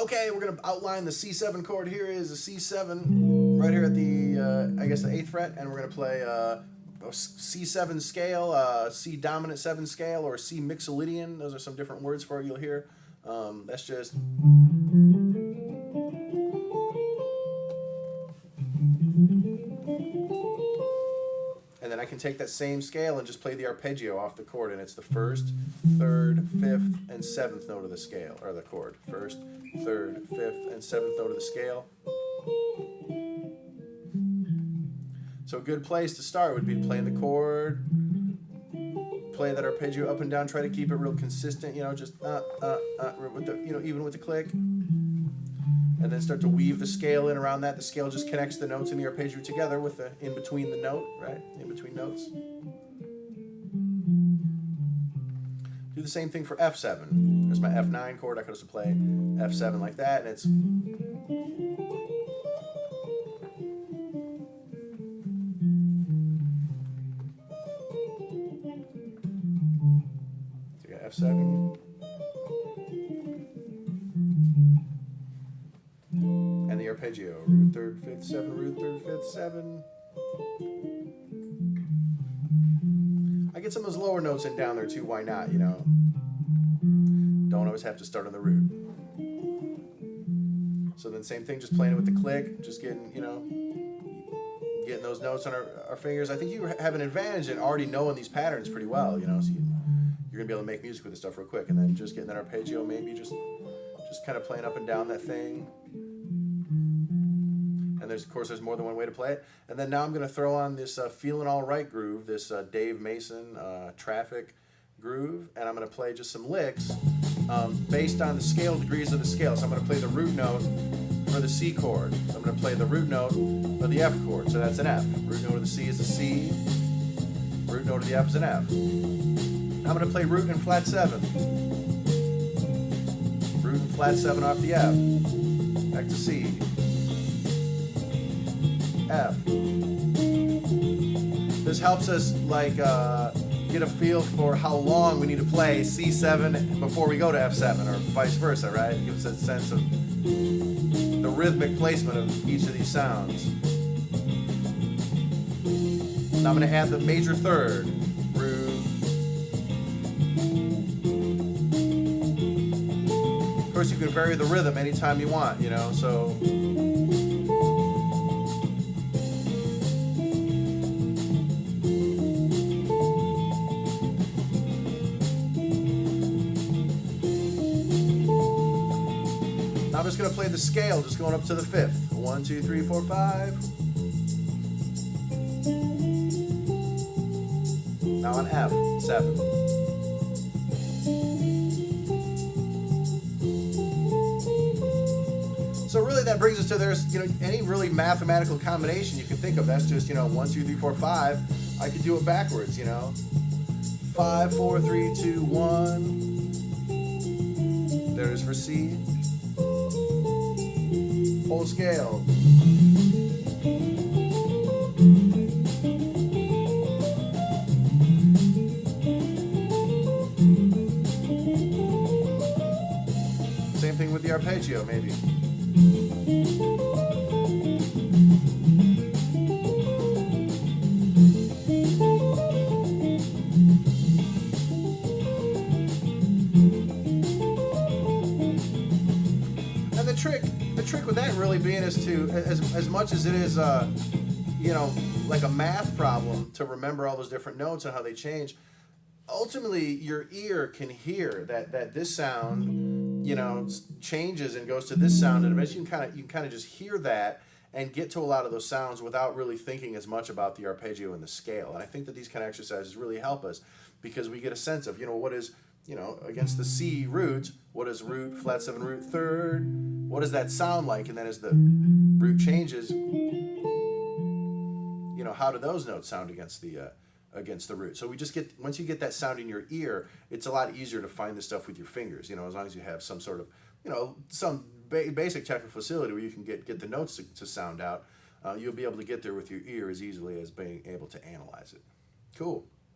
Okay, we're going to outline the C7 chord. Here is a C7 right here at the, I guess, the 8th fret, and we're going to play a C7 scale, C dominant 7 scale, or C mixolydian. Those are some different words for it you'll hear. That's just... And then I can take that same scale and just play the arpeggio off the chord, and it's the 1st, 3rd, 5th, and 7th note of the scale, or the chord. 1st, 3rd, 5th, and 7th note of the scale. So a good place to start would be playing the chord, play that arpeggio up and down, try to keep it real consistent, just with the, even with the click. And then start to weave the scale in around that. The scale just connects the notes in the arpeggio together with the in between the note, right? In between notes. Do the same thing for F7. There's my F9 chord. I could also play F7 like that, and it's... So you got F7. And the arpeggio, root 3rd, 5th, 7, root 3rd, 5th, 7. I get some of those lower notes in down there too, why not, Don't always have to start on the root. So then same thing, just playing it with the click, just getting, getting those notes on our fingers. I think you have an advantage in already knowing these patterns pretty well, so you're going to be able to make music with this stuff real quick. And then just getting that arpeggio, maybe just kind of playing up and down that thing. And of course, there's more than one way to play it. And then now I'm going to throw on this Feeling All Right groove, this Dave Mason Traffic groove, and I'm going to play just some licks based on the scale degrees of the scale. So I'm going to play the root note for the C chord. So I'm going to play the root note for the F chord. So that's an F. Root note of the C is a C. Root note of the F is an F. I'm going to play root and flat 7. Root and flat 7 off the F. Back to C. F. This helps us get a feel for how long we need to play C7 before we go to F7, or vice versa, right? It gives us a sense of the rhythmic placement of each of these sounds. Now I'm going to add the major third. Root. Of course, you can vary the rhythm anytime you want, so... I'm just going to play the scale, just going up to the 5th. 1, 2, 3, 4, 5. Now on F7. So really that brings us to any really mathematical combination you can think of. That's just, 1, 2, 3, 4, 5. I could do it backwards, 5, 4, 3, 2, 1. There it is for C. Whole scale. Same thing with the arpeggio, maybe. And the trick with that really being is to, as much as it is, like a math problem to remember all those different notes and how they change, ultimately your ear can hear that this sound, changes and goes to this sound, and eventually you can kind of just hear that and get to a lot of those sounds without really thinking as much about the arpeggio and the scale. And I think that these kind of exercises really help us because we get a sense of, what is, against the C root, what is root, flat 7, root 3rd? What does that sound like? And then as the root changes, how do those notes sound against the root? So we just once you get that sound in your ear, it's a lot easier to find this stuff with your fingers, as long as you have some sort of, some basic technical facility where you can get the notes to sound out. You'll be able to get there with your ear as easily as being able to analyze it. Cool.